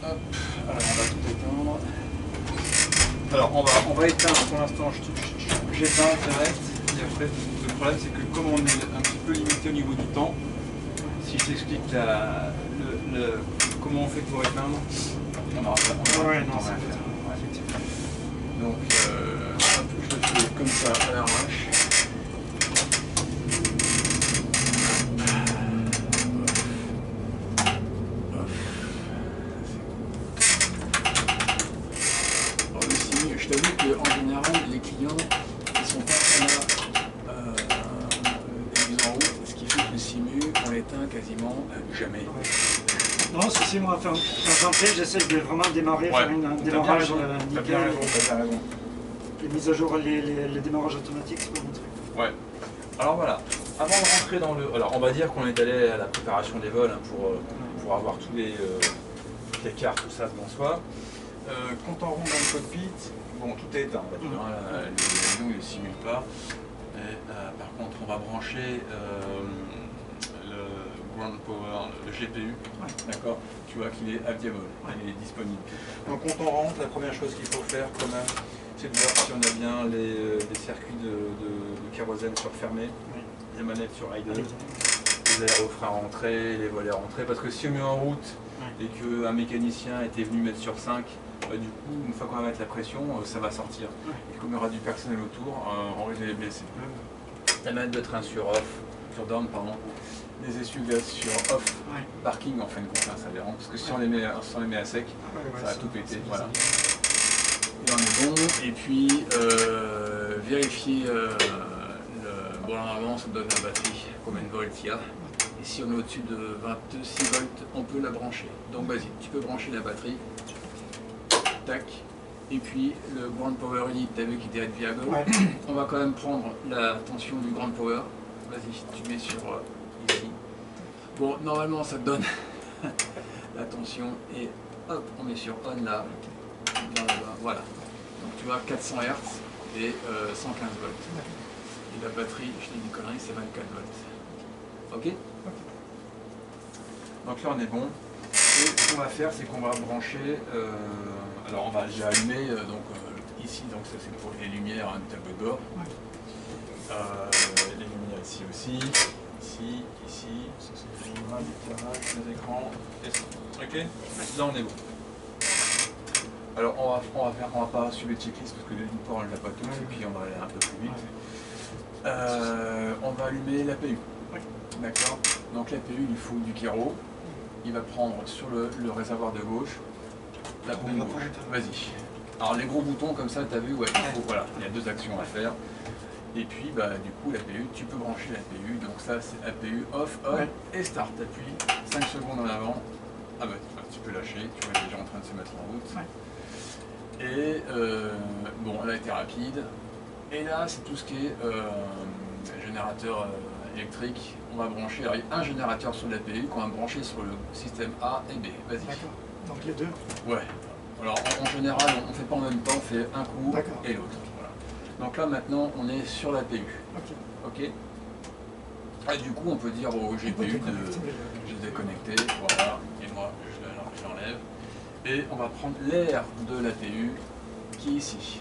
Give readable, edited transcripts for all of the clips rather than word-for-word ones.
Hop, alors on va tout éteindre. Alors on va éteindre pour l'instant, j'éteins direct. Et après, le problème c'est que comme on est un petit peu limité au niveau du temps, si je t'explique comment on fait pour éteindre, on n'aura pas le temps à faire. Donc hop, je le fais comme ça à l'arrache. Je t'avoue qu'en général, les clients ne sont pas très là des mises en route, ce qui fait que le simu, on l'éteint quasiment jamais. Non, si moi, enfin, j'essaie de vraiment démarrer, faire un démarrage nickel. T'as bien raison. Les mises à jour, les démarrages automatiques, c'est pas mon truc. Ouais. Alors voilà, avant de rentrer dans le... Alors on va dire qu'on est allé à la préparation des vols hein, pour avoir tous les cartes, tout ça devant soi. Quand on rentre dans le cockpit, bon tout est éteint, on va dire, l'avion il ne simule pas. Et, par contre on va brancher le Ground Power, le GPU, d'accord. Tu vois qu'il est available, il est disponible. Donc quand on rentre, la première chose qu'il faut faire quand même, c'est de voir si on a bien les circuits de kérosène surfermés, les manettes sur idle, les aérofreins rentrés, les volets rentrés, parce que si on met en route et qu'un mécanicien était venu mettre sur 5, du coup, une fois qu'on va mettre la pression, ça va sortir. Et comme il y aura du personnel autour, on risque de les blesser. La manette de train sur off, sur down, pardon, les essuie-glaces sur off, parking en fin de compte, hein, ça dérange, parce que si on les met à sec, ça va tout péter. Voilà. Et on est bon, et puis vérifier bon normalement ça donne la batterie, combien de volts il y a. Et si on est au-dessus de 26 volts, on peut la brancher. Donc vas-y, tu peux brancher la batterie. Tac. Et puis le Ground Power Unit, tu as vu qu'il était viable. On va quand même prendre la tension du Ground Power. Vas-y, tu mets sur ici. Bon, normalement ça te donne la tension et hop, on met sur on là, voilà. Donc tu vois 400 Hz et 115 volts. Et la batterie, je dis une connerie, c'est 24 volts. Ok. Donc là on est bon. Et ce qu'on va faire, c'est qu'on va brancher. Alors on va déjà allumer ici, donc ça c'est pour les lumières, un tableau de bord. Les lumières ici aussi, ici, ça c'est l'éclairage, les écrans. Ok. Là on est bon. Alors on va pas suivre les checklists parce que d'une part on ne l'a pas tous et puis on va aller un peu plus vite. On va allumer l'APU. D'accord. Donc l'APU il faut du kéro. Il va prendre sur le réservoir de gauche la pompe gauche. Vas-y. Alors les gros boutons comme ça, tu as vu, voilà, il y a deux actions à faire. Et puis bah du coup l'APU, tu peux brancher l'APU. Donc ça c'est APU off, on et start. T'appuies 5 secondes en avant. Ah bah tu peux lâcher, tu vois déjà en train de se mettre en route. Et bon, elle a été rapide. Et là c'est tout ce qui est générateur électrique. On va brancher, alors il y a un générateur sur l'APU qu'on va brancher sur le système A et B. Vas-y. D'accord. Donc les deux. Ouais. Alors en général, on ne fait pas en même temps, on fait un coup et l'autre. Voilà. Donc là maintenant, on est sur l'APU. Ok. Et du coup, on peut dire au GPU de déconnecter. Voilà. Et moi, je l'enlève. Et on va prendre l'air de l'APU qui est ici.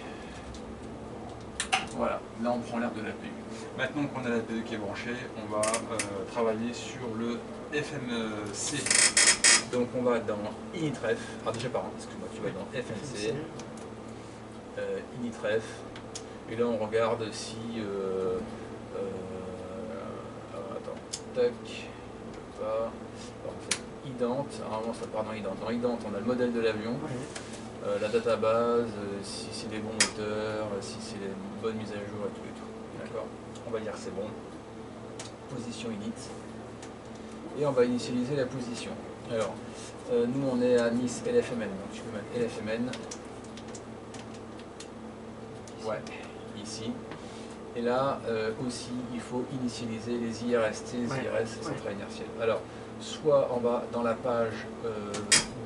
Voilà. Là, on prend l'air de l'APU. Maintenant qu'on a l'APU qui est branché, on va travailler sur le FMC. Donc on va dans Initref, déjà par contre, excuse-moi, tu vas dans FMC, Initref, et là on regarde si, attends, tac, pas, Ident, normalement ça part dans Ident. Dans Ident on a le modèle de l'avion, la database, si c'est les bons moteurs, si c'est les bonnes mises à jour et tout. D'accord. On va dire que c'est bon. Position init. Et on va initialiser la position. Alors, nous on est à Nice LFMN, donc tu peux mettre LFMN. Ouais, ici. Et là aussi, il faut initialiser les IRST, les IRS, centrale inertielle. Alors, soit en bas dans la page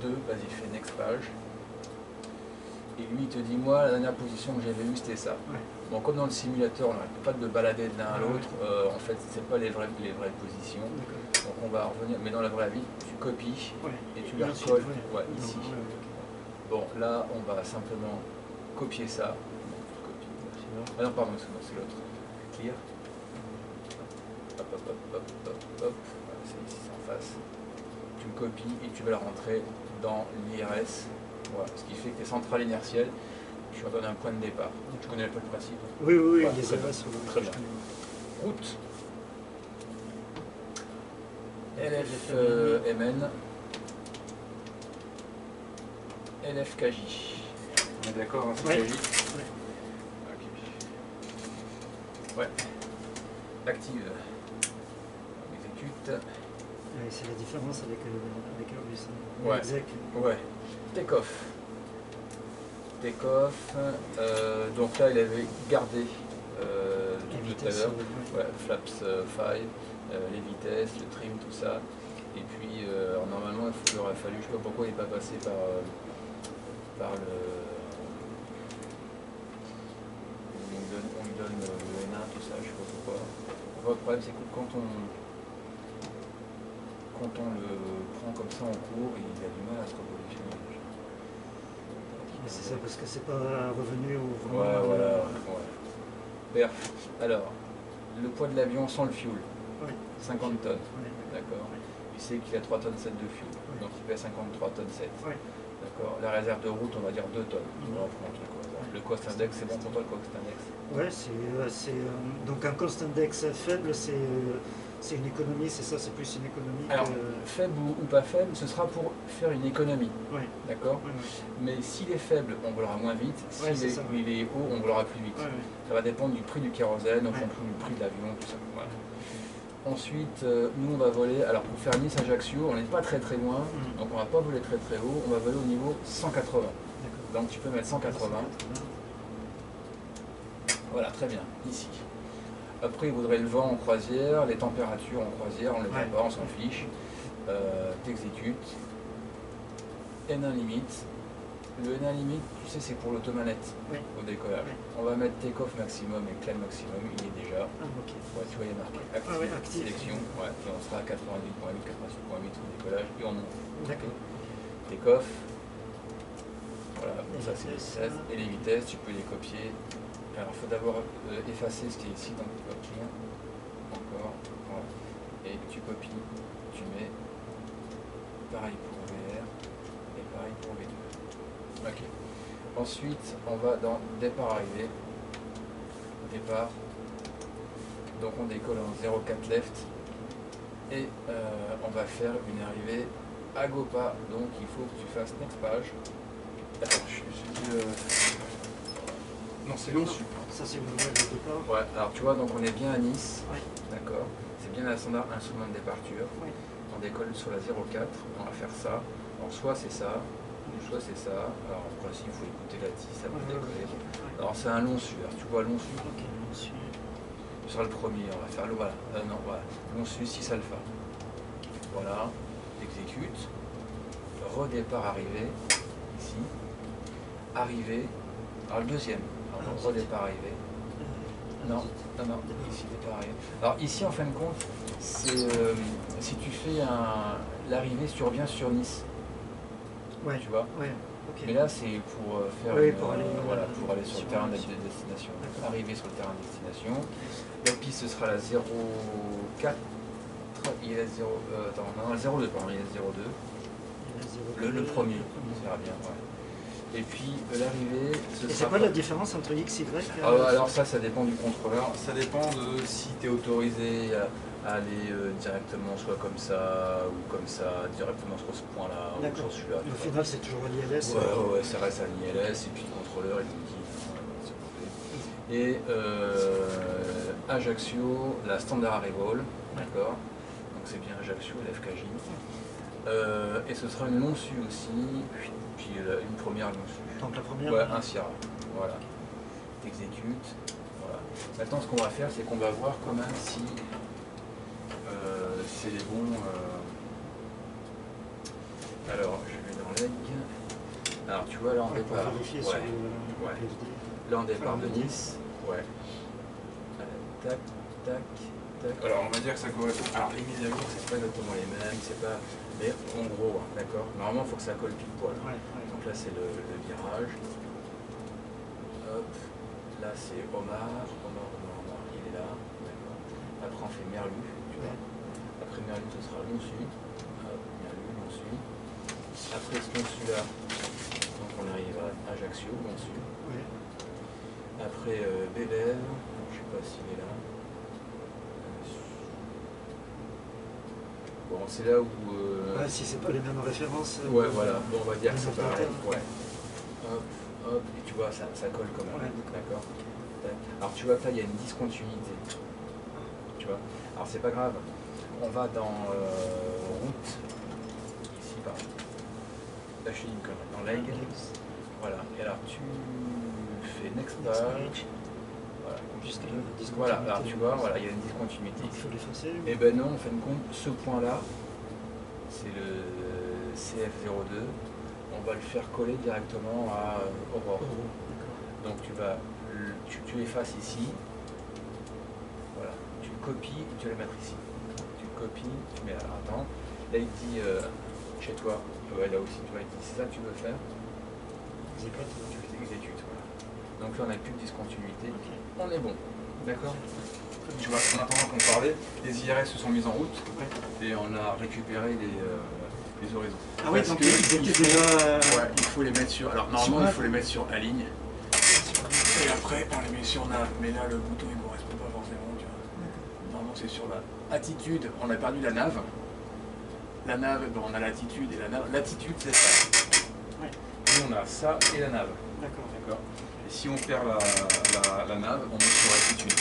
2, vas-y, fais next page. Et lui, il te dit, moi, la dernière position que j'avais eue, c'était ça. Bon, comme dans le simulateur, on n'arrête pas de balader de l'un à l'autre, en fait, c'est pas les vraies positions. Donc on va revenir, mais dans la vraie vie, tu copies et tu les ensuite, recolles ouais. ici. Ouais. Bon, là, on va simplement copier ça. Ah non, pardon, c'est l'autre. Clear. Hop, hop, hop, hop, hop, hop. Voilà, c'est ici, c'est en face. Tu le copies et tu vas le rentrer dans l'IRS. Voilà, ce qui fait que les centrales inertielles, tu leur donnes un point de départ. Tu connais un peu le principe? Oui, Voilà, les très bien. IRS. Très bien. Route. LFMN. LFKJ. On est d'accord, hein, c'est KJ. Ouais. Active. On exécute. C'est la différence avec Airbus. Ouais. Exec. Ouais. Take-off. Take-off. Donc là, il avait gardé tout à l'heure. Ouais, flaps 5, les vitesses, le trim, tout ça. Et puis, normalement, il aurait fallu, je sais pas pourquoi il n'est pas passé par le... On lui donne le N1, tout ça, je sais pas pourquoi. Le problème, c'est que quand on le prend comme ça en cours, il a du mal à se repositionner. C'est ça, parce que c'est pas revenu au vraiment... Ouais, voilà. Ouais. Perf. Alors, le poids de l'avion sans le fuel, 50 tonnes. D'accord. Il sait qu'il a 3 tonnes 7 de fuel, donc il pèse 53 tonnes 7. D'accord. La réserve de route, on va dire 2 tonnes. Le cost index, c'est bon pour toi le cost index? Ouais, donc un cost index faible, c'est une économie, c'est ça, c'est plus une économie. Alors, faible ou pas faible, ce sera pour faire une économie. D'accord. Mais s'il est faible, on volera moins vite. S'il est haut, on volera plus vite. Ça va dépendre du prix du kérosène, en fonction du prix de l'avion, tout ça. Voilà. Ensuite, nous on va voler, alors pour faire Nice-Ajaccio, on n'est pas très loin, donc on va pas voler très haut, on va voler au niveau 180. Donc tu peux mettre 180. Voilà, très bien, ici. Après, il voudrait le vent en croisière, les températures en croisière, on ne les voit pas, on s'en fiche. T'exécutes. N1 limite. Le N1 limite, tu sais, c'est pour l'automanette au décollage. On va mettre take-off maximum et climb maximum, il y est déjà. Ouais, tu vois, il y a marqué active, sélection. Ouais, et on sera à 88.8, 88.8 au décollage et on monte. Take-off. Voilà, donc ça c'est les vitesses. Et les vitesses, tu peux les copier. Alors, il faut d'abord effacer ce qui est ici dans le copier. Encore. Voilà. Et tu copies, tu mets. Pareil pour VR et pareil pour V2. Ok. Ensuite, on va dans départ-arrivée. Départ. Donc, on décolle en 0,4 left. Et on va faire une arrivée à Gopa. Donc, il faut que tu fasses next page. Attends, non, c'est long sup. Ça, c'est le départ. Ouais, alors tu vois, donc on est bien à Nice. D'accord. C'est bien la standard instrument de départure. On décolle sur la 0,4. On va faire ça. Alors, soit c'est ça. Soit c'est ça. Alors en principe, il faut écouter la 10, ça va décoller. Alors c'est un long su. Alors, tu vois long su. Ce sera le premier. On va faire le voilà. Non, voilà. Long su 6 alpha. Voilà. Exécute. Redépart arrivé. Ici. Arrivé. Alors le deuxième. Alors, redépart arrivé. Non, ici départ arrivé. Alors ici en fin de compte, c'est si tu fais l'arrivée survient sur Nice. Tu vois. Mais là c'est pour faire pour aller sur le terrain de destination. Arriver sur le terrain de destination. La piste ce sera la 0,4. Il est 0. Attends, non, 0,2, pardon, il est 0,2. Le premier, ça ira bien, Et puis l'arrivée. C'est quoi la différence entre X et Y? Alors ça dépend du contrôleur. Ça dépend de si tu es autorisé à aller directement soit comme ça ou comme ça, directement sur ce point-là ou sur celui-là. Au final c'est toujours un ILS. Ouais, ça reste un ILS et puis le contrôleur il te dit. Et Ajaccio, la standard arrival, d'accord. Donc c'est bien Ajaccio, l'FKJ. Et ce sera une long su aussi, puis une première long su. Donc la première. Ouais, un Sierra. Voilà. T'exécutes. Voilà. Maintenant, ce qu'on va faire, c'est qu'on va voir quand même si c'est les bons. Alors, je vais dans l'aigle. Alors, tu vois, là on départ. Là on départ de Nice. Ouais. Tac, tac. Alors on va dire que ça correspond. Alors les mises à jour, c'est pas exactement les mêmes, c'est pas. Mais en gros, hein, d'accord. Normalement, il faut que ça colle pile poil. Ouais, Donc là, c'est le virage. Hop. Là, c'est Omar. Omar. Il est là. D'accord. Après, on fait Merlu. Tu vois. Après Merlu, ce sera Lonsu. Hop. Merlu, Lonsu. Après ce Lonsu-là, donc on arrive à Ajaccio, Lonsu. ouais. Après Bélève. Je sais pas s'il est là. Bon, c'est là où. Ouais, si c'est pas les mêmes références. Ouais, voilà. Bon, on va dire que c'est pareil. ordinateurs. Ouais. Hop, hop. Et tu vois, ça colle quand même. Ouais, D'accord. Alors, tu vois que là, il y a une discontinuité. Tu vois. Alors, c'est pas grave. On va dans route. Ici, par exemple. Là, je suis une connerie. Dans leg. Voilà. Et alors, tu fais next page. Voilà. Jusqu'à la discontinuité. Voilà. Alors, tu vois, voilà, il y a une discontinuité. Il faut l'effacer. Et ben non, en fin de compte, ce point-là, c'est le CF02. On va le faire coller directement à Aurore. Donc tu effaces ici. Voilà. Tu le copies et tu vas le mettre ici. Tu le copies, tu mets là. Attends. Là il te dit chez toi. Ouais, là aussi, tu vois, il te dit c'est ça que tu veux faire. Tu l'exécutes. Voilà. Donc là on n'a plus de discontinuité. On est bon. D'accord. Tu vois, en attendant qu'on parlait, les IRS se sont mis en route et on a récupéré les horizons. Ah oui, Parce donc que ils étaient déjà. ouais, il faut les mettre sur. Alors normalement, il faut les mettre sur aligne. Et après, on les met sur nav. Mais là, le bouton il ne correspond pas forcément. Tu vois. Normalement, c'est sur la attitude. On a perdu la nav. La nav, bon, on a l'attitude et la nav. L'attitude, c'est ça. Ouais. Nous, on a ça et la nav. D'accord. Et si on perd la nav, on met sur attitude.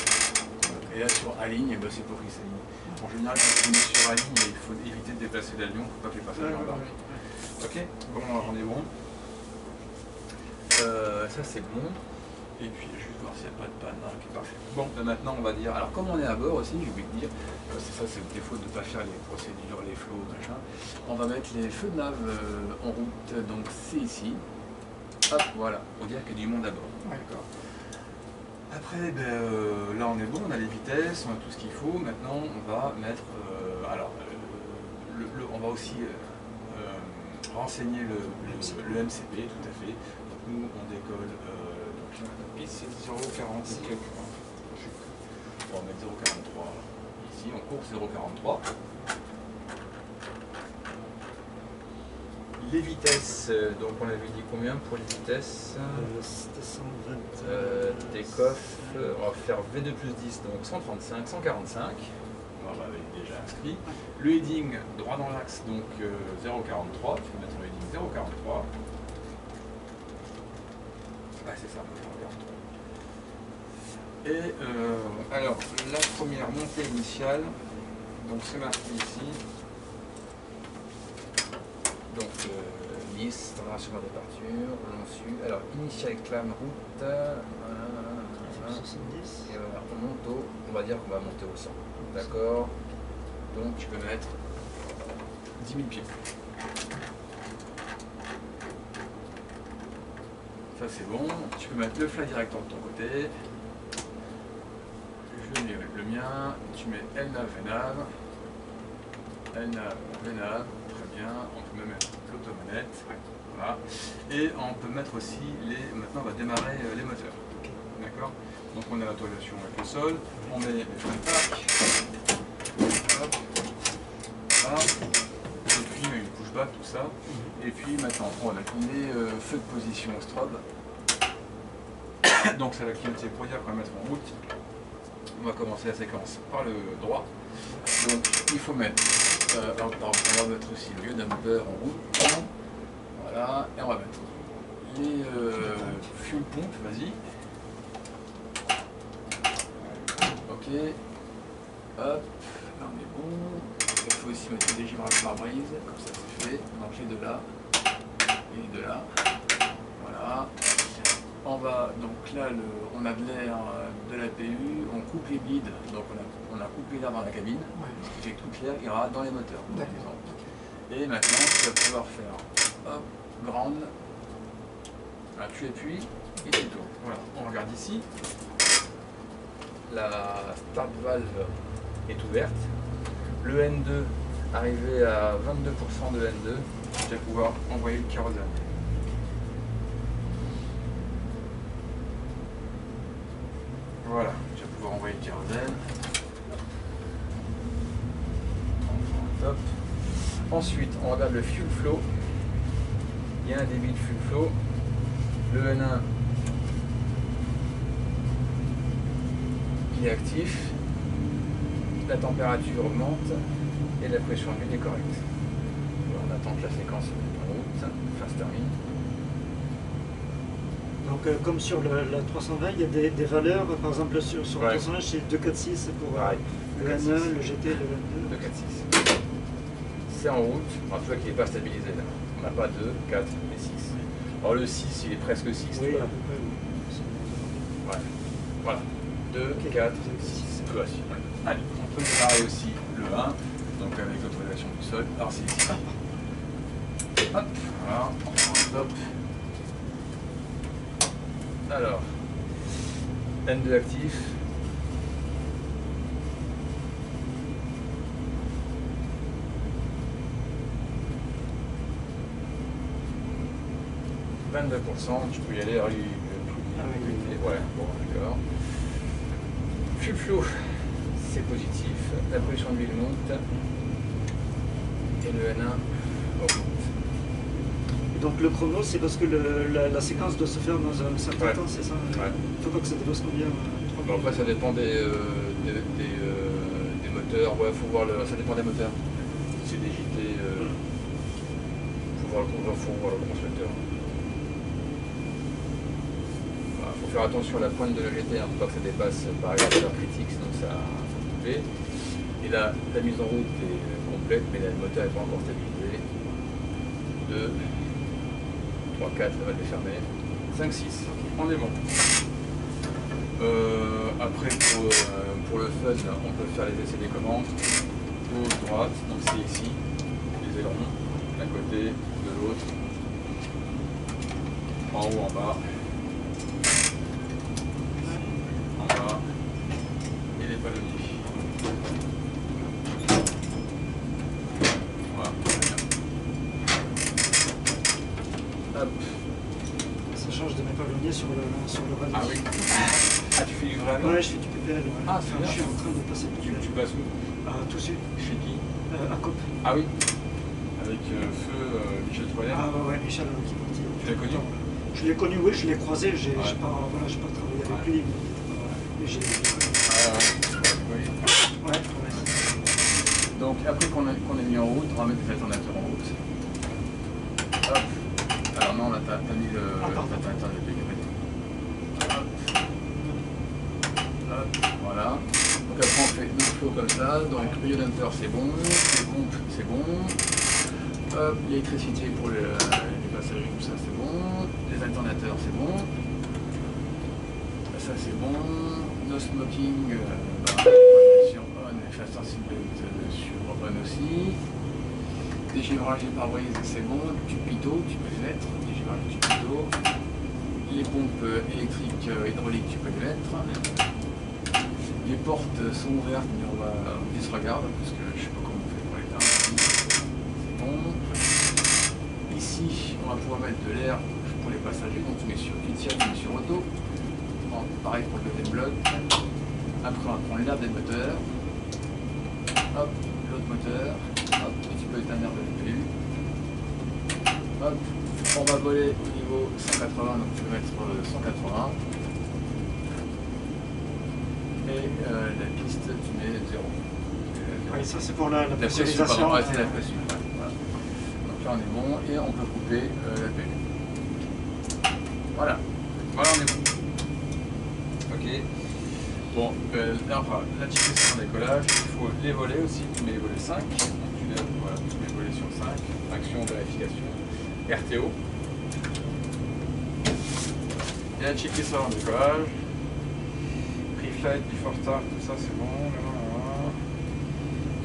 Et là, sur aligne, ben, c'est pour qu'il s'aligne. En général, quand on est sur aligne, il faut éviter de déplacer l'avion, il ne faut pas que les passagers embarquent. Ok, bon, on est bon. Ça, c'est bon. Et puis, juste voir s'il n'y a pas de panne. Ok, parfait. Bon, maintenant, on va dire. Alors, comme on est à bord aussi, j'ai oublié de dire, c'est ça, c'est le défaut de ne pas faire les procédures, les flots, machin. On va mettre les feux de nav en route. Donc, c'est ici. Hop, voilà. On dirait qu'il y a du monde à bord. D'accord. Après, là on est bon, on a les vitesses, on a tout ce qu'il faut. Maintenant, on va mettre. On va aussi renseigner le MCP, tout à fait. Donc, nous, on décolle. Donc là, la piste, c'est 0,40 et quelques. On va mettre 0,43. Ici, on court 0,43. Les vitesses, donc on avait dit combien pour les vitesses C'était 120. Take-off, on va faire V2 plus 10, donc 135, 145. On l'avait déjà inscrit. Le heading droit dans l'axe, donc 0,43. Tu peux mettre le heading 0,43. Ah, c'est ça, 0,43. Et alors, la première montée initiale, donc c'est marqué ici. Donc Nice, standard sur la départure, Lonsu. Alors initial clam route. 70. Et voilà, on monte on va dire qu'on va monter au 100. D'accord. Donc tu peux mettre 10 000 pieds. Ça c'est bon. Tu peux mettre le fly director de ton côté. Je mets le mien. Tu mets LNAV, VNAV. LNAV, VNAV. On peut même mettre l'automanette, voilà. Et on peut mettre aussi maintenant on va démarrer les moteurs. D'accord. Donc on a l'autorisation avec le sol, on met les freins de parc, hop, voilà. Et puis une pushback, tout ça. Et puis maintenant on a les feux de position au strobe. Donc ça va clignoter pour dire qu'on va mettre en route. On va commencer la séquence par le droit. Donc il faut mettre. On va mettre aussi le bumper en route. Voilà, et on va mettre les fuel pompes, vas-y. Ok. Hop, là on est bon. Il faut aussi mettre des givrage pare-brise, comme ça c'est fait. Donc les deux là et les deux là. Voilà. On va, donc là on a de l'air de la PU, on coupe les blids, donc on a coupé l'air dans la cabine, ce qui fait que tout l'air ira dans les moteurs. Et maintenant tu vas pouvoir faire hop, grande, voilà, tu appuies et tu tournes. Voilà, on regarde ici, la start valve est ouverte. Le N2, arrivé à 22% de N2, je vais pouvoir envoyer le kérosène. Voilà, je vais pouvoir envoyer le kérosène. Top. Ensuite, on regarde le fuel flow. Il y a un débit de fuel flow. Le N1, il est actif. La température augmente et la pression d'huile est correcte. On attend que la séquence se mette en route, enfin se termine. Donc comme sur la 320, il y a des valeurs, par exemple sur la Ouais. 320 c'est 246 pour Pareil, le N1, le GT, le N2. 2, 4, 6. C'est en route. Alors, tu vois qu'il n'est pas stabilisé là. On n'a pas 2, 4, mais 6. Alors le 6, il est presque 6. Oui, tu à vois. peu près. Oui. Ouais. Voilà. 2, Ok. 4, 6. Voici. Allez, on peut démarrer aussi le 1, donc avec l'autorisation du sol. Alors c'est ici. Hop, voilà, top. Alors, N2 actif. « 22%, je peux y aller, alors, Ah oui. ouais, bon, d'accord. Fuel flow, c'est positif, la pression d'huile monte, et le N1 augmente. Et donc le chrono, c'est parce que la séquence doit se faire dans un certain Ouais. temps, c'est ça? Ouais. Il ne faut pas que ça dépasse combien? 3 Bon, après, ça dépend des moteurs, ouais, faut voir ça dépend des moteurs. C'est des JT, faut voir le constructeur. Il faut faire attention à la pointe de la GT, hein, faut pas que ça dépasse par exemple la valeur critique, sinon ça faut couper. Et là, la mise en route est complète, mais là, le moteur n'est pas encore stabilisé. 2, 3, 4, ça va le fermer. 5, 6, on est bon. Après, pour le fun, on peut faire les essais des commandes. Gauche, droite, donc c'est ici, les ailerons, d'un côté, de l'autre, en haut, en bas. Et les palonniers. Voilà, très bien. Hop. Ça change de mes palonniers sur le rallye. Ah oui. Ah, tu fais du vrai Ouais, je fais du PPL. Ouais. Ah, c'est Enfin, bien. je suis en train de passer le Tu PPL. passes où? Tout de suite, Chez qui? à COP. Ah oui. Avec Feu Michel Troyer. Ah ouais, Michel qui est parti. Tu l'as connu? Je l'ai connu, oui, je l'ai croisé. J'ai Ouais. pas travaillé avec Ouais. lui, mais j'ai connu. Oui. Ouais. Donc après qu'on ait mis en route, on va mettre les alternateurs en route. Hop. Alors non, là t'as mis le... pardon. Attends, hop. Hop. Voilà. Donc après on fait notre flow comme ça. Donc rayonnateur c'est bon, les pompes c'est bon. Hop, l'électricité pour les passagers, tout ça c'est bon. Les alternateurs c'est bon. Ça c'est bon. No smoking, sur on et face sensibilité sur on aussi. Dégivrage et pare-brise c'est bon. Tube pitot, tu peux les mettre. Dégivrage et tube pitot. Les pompes électriques hydrauliques tu peux les mettre. Les portes sont ouvertes mais on va disregard parce que je sais pas comment on fait pour les teindre. C'est bon. Ici on va pouvoir mettre de l'air pour les passagers, donc tu tires, tu mets sur auto. Bon, pareil pour le deuxième bloc. Après on va prendre l'air des moteurs. Hop, l'autre moteur. Hop, et tu peux éteindre l'air de l'EPU. Hop, on va voler au niveau 180, donc tu peux mettre 180. Et la piste, tu mets 0. Oui, ça c'est pour la pression, pressurisation. pardon, c'est la pression. Ouais, voilà. Donc là on est bon et on peut couper la PU. Voilà. Voilà, on est bon. Ok. Bon, là, enfin, la c'est en décollage. Il faut les volets aussi. Tu mets les volets 5. Donc tu lèves, voilà, tu mets les volets sur 5. Action, vérification. RTO. Et la ça en décollage. Pre-flight, before start, tout ça c'est bon.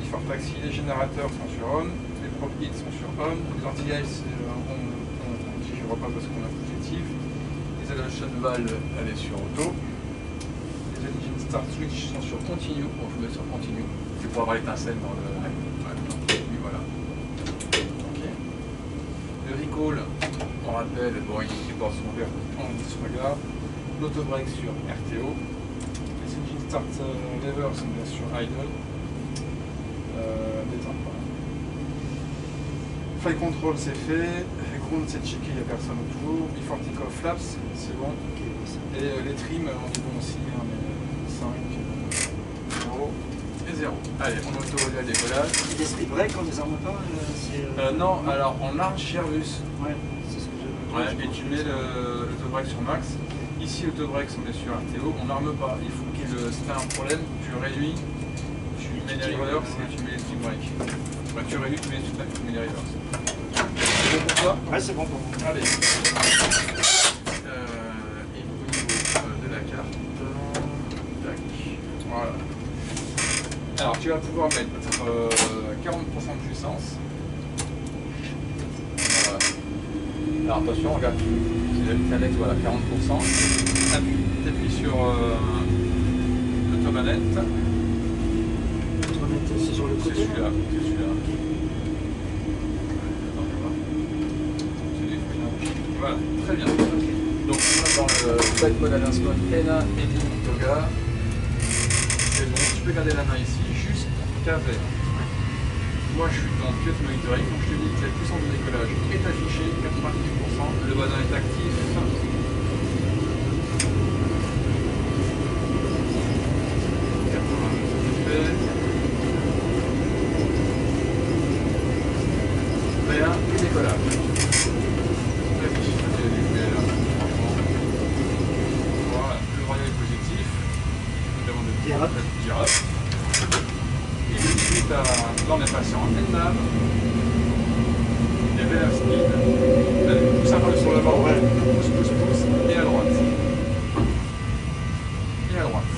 Before taxi, les générateurs sont sur on. Les prop hits sont sur on. Les anti-ice, on digère pas parce qu'on a positif. Les hallucination valve, elle est sur auto. Les engine start switch sont sur continue, bon, je vous mets sur continue, c'est pour avoir l'étincelle dans le. Ouais, et voilà. Ok. Le recall, on rappelle, bon, il porte son verre en disregard. L'autobrake sur RTO. Les engine start lever sont bien sûr idle. Détente, voilà. Flight control c'est fait. Ground c'est checké, il n'y a personne autour. Before take-off flaps, c'est bon. Et les trims, on est bon aussi, hein, mais 5, 0 et 0. Allez, on autorise à décollage. Et des speed break, on les arme pas non, alors on large chez Airbus. Ouais, c'est ce que je. Ouais, et tu mets l'autobrake sur max. Ici, l'autobrake, on met sur RTO, on n'arme pas. Il faut qu'il si tu as un problème, tu réduis, tu mets les reverse et tu mets les speed break. Bah, tu réduis, tu mets les speed break, tu mets les reverse. C'est bon pour toi? Ouais, c'est bon pour moi. Allez. Et au niveau de la carte, tac, voilà. Alors tu vas pouvoir mettre 40% de puissance. Voilà. Alors attention, regarde, c'est Alex, voilà, 40%. T'appuies sur l'automanette. L'automanette, c'est sur le côté. C'est celui-là. C'est celui-là. Voilà, très bien. Donc on va dans le flight mode announcement ENA et Toga. C'est bon, tu peux garder la main ici, juste qu'avec. Moi je suis dans pilote monitoring, donc je te dis que la puissance de décollage est affichée, 98%, le badin est actif. Et décollage. Voilà, le royal est positif. Je demande de dire up. Et tout de suite, là on est passé en NNAV. Et vers speed. Allez, pousse un peu sur le bord, ouais. Pousse. Et à droite. Et à droite.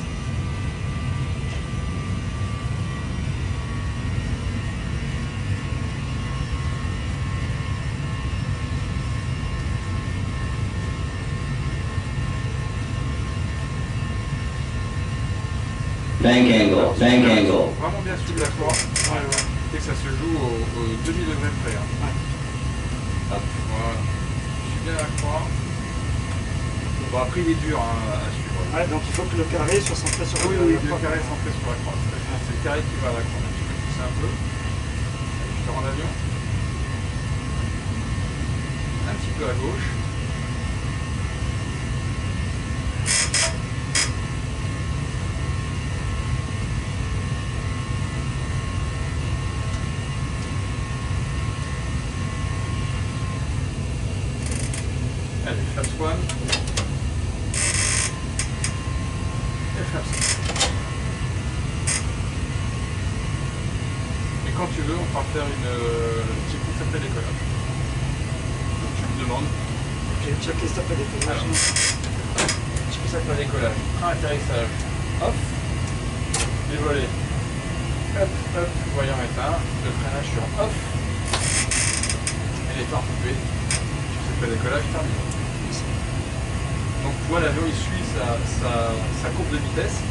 Bank angle, bank angle. Vraiment bien suivre la croix. Ouais, ouais. Et que ça se joue au demi-degré près. Hein. Ouais. Hop, voilà. Je suis bien à la croix. Bon, après il est dur hein, à suivre. Ouais, donc il faut que le carré soit centré sur Oui, la oui, croix. le carré est centré sur la croix. C'est le carré qui va à la croix. Tu peux pousser un peu. Je te rends l'avion. Un petit peu à gauche. Allez, flaps 1. Et flaps 2. Et quand tu veux, on va faire une petite course après décollage. Donc tu me demandes. Ok, checker ça après décollage. Alors, petit course après décollage. Un atterrissage. Off. Dévoler. Hop, hop. Voyant éteint. Le freinage sur off. Et les phares coupés. Course après décollage terminé. Donc tu vois l'avion il suit sa courbe de vitesse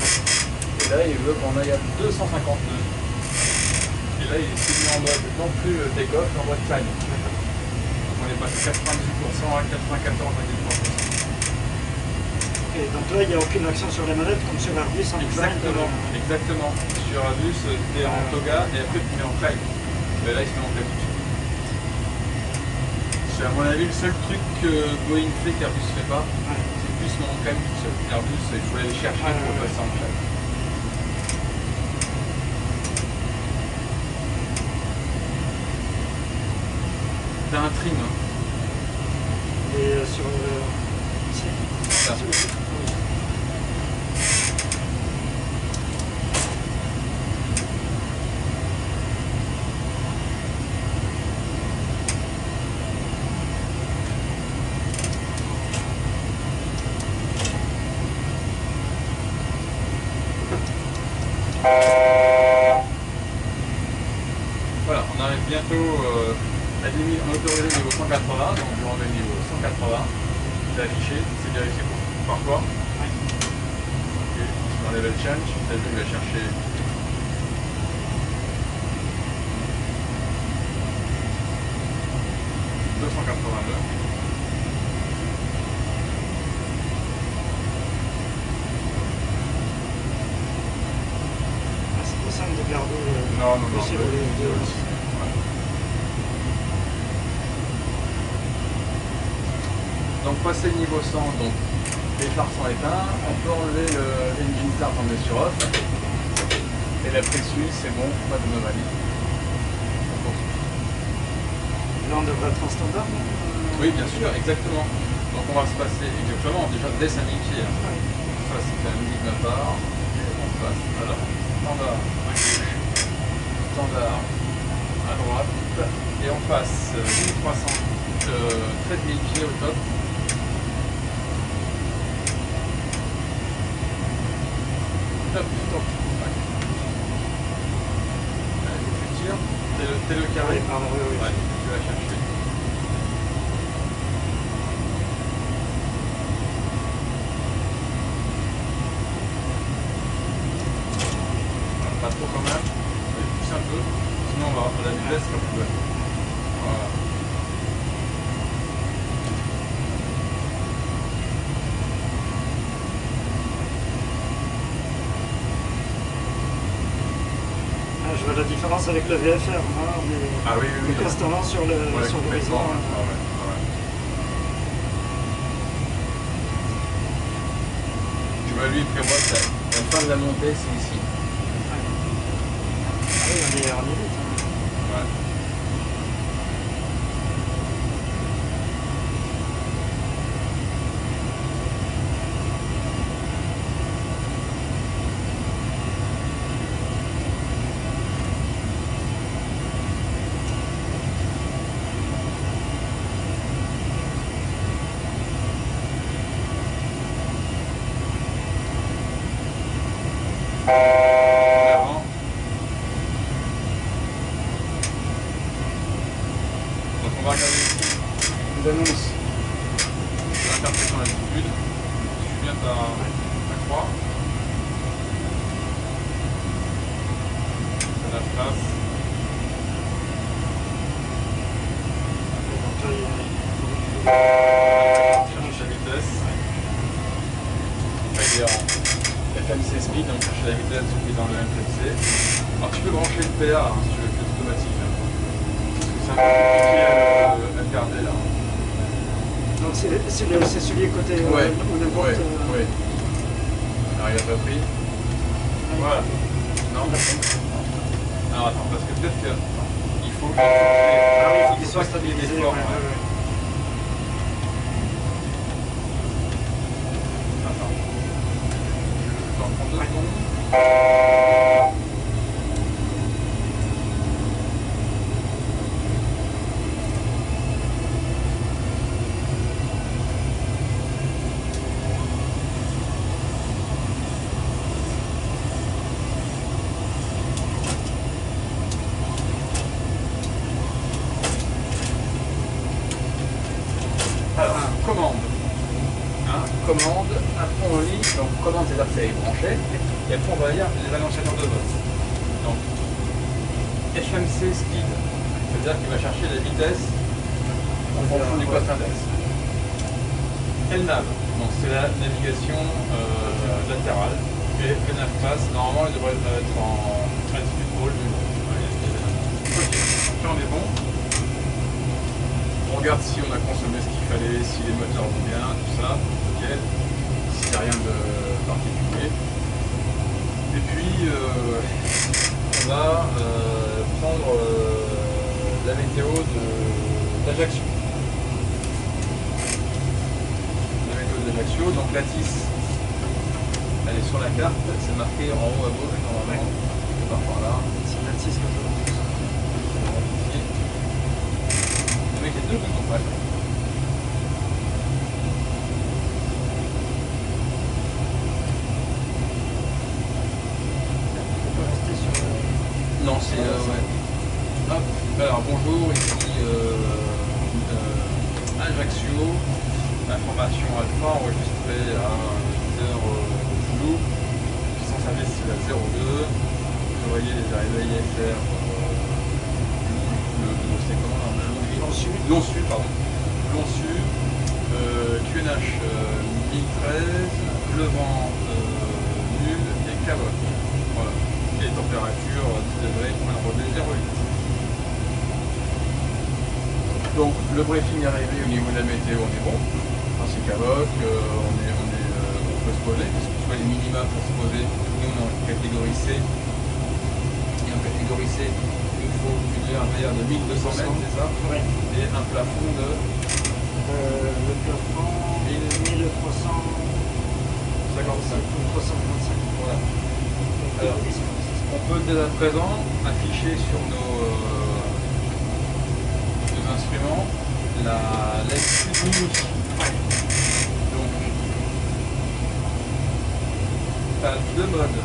et là il veut qu'on aille à 252 et là il s'est mis en mode non plus take-off mais en mode climb. Donc on est passé 98% à 94,3%. Et donc là il n'y a aucune action sur les manettes comme sur Airbus en Exactement, exactement. Sur Airbus tu es en toga et après tu mets en climb. Mais là il se met en climb tout de suite. C'est à mon avis le seul truc que Boeing fait qu'Airbus ne fait pas. Ouais. Plus mon climb tout seul. Airbus, il faut aller chercher pour passer en climb. T'as un trim. Hein. Et sur le. Ici. Là. Voilà, on arrive bientôt à 10 000, on a autorisé le niveau 180, donc je remets le niveau 180. C'est affiché, c'est vérifié par toi. Ouais. Ok, dans Level Change, t'as vu, il va chercher. C'est pour ça de garder Non, sur les deux. Donc passer le niveau 100, donc les phares sont éteints, on peut enlever l'engine start, on met sur off. Et la prise suisse, c'est bon, pas d'anomalie. Là on devrait être en standard, non? Oui, bien sûr, exactement. Donc on va se passer exactement déjà dès 5000 pieds. Ça c'était un midi de ma part. Et on passe alors standard à gauche, standard à droite. Et on passe 1300, 13 000 pieds au top. Top, top. Allez, tu tires. T'es le carré. Pardon, oui. Ouais, tu vas chercher. Pas trop quand même. Je vais pousser un peu. Sinon on va avoir de la vitesse comme vous voulez. Voilà. Je vois la différence avec le VFR. Hein, Ah oui, on est constamment sur Ouais, l'horizon. complètement, ouais. Tu vois, lui, il prévoit que la fin de la montée, c'est ici. Ah oui, on est vite. Hein. Ouais. Avant. Donc on va regarder ici. Une annonce. L'interprétation d'altitude. Tu viens ta croix. C'est la place. Donc là, Chercher la vitesse. Après il est en FMC speed, donc chercher la vitesse qui est dans le FMC. Alors tu peux brancher le PA hein, si tu veux que c'est automatique. Parce que c'est un peu compliqué à le garder là. donc c'est celui côté Ouais, où n'importe. ouais. Alors il a pas pris. Voilà. Non, alors attends, parce que peut-être qu'il faut qu'il soit stabilisé. fort. Ouais. Attends. Je t'en prends 2 secondes. Alors, commande. Hein, commande, après on lit, donc commande c'est-à-dire que c'est branché, et après on va lire les annonciateurs de vote. Donc, FMC speed, c'est-à-dire qu'il va chercher la vitesse en fonction du poste index. LNAV, donc c'est la navigation latérale, et le nav passe, normalement il devrait être en altitude haute du monde. Ok, là on est bon. On regarde si on a consommé ce qu'il fallait, si les moteurs vont bien, tout ça, ok, s'il n'y a rien de particulier. Et puis on va prendre la météo d'Ajaccio. La météo d'Ajaccio, donc la TIS, elle est sur la carte, c'est marqué en haut à gauche normalement, quelque part par là. C'est la 6 Le mec est 2 boutons près. Non, c'est ouais. Hop. Alors bonjour, ici Ajaccio, information alpha enregistrée à 8h Zulu, service c'est la 02. Vous voyez les arrivées IFR. C'est comment là, Long-Sud, pardon. Long-Sud. QNH 1013. Le vent nul et cavote. Voilà. Et température 10 degrés, point de relais 0,8. Donc le briefing est arrivé au niveau de la météo, on est bon. C'est cavote, on peut se poser, parce que soit les minima pour se poser, nous on est en catégorie C. Et en catégorie C, il nous faut une RVR de 1200 mètres, c'est ça? Ouais. Et un plafond de le plafond 1355. Voilà. Alors, on peut dès à présent afficher sur nos instruments la latitude minute. Donc, tu as deux modes.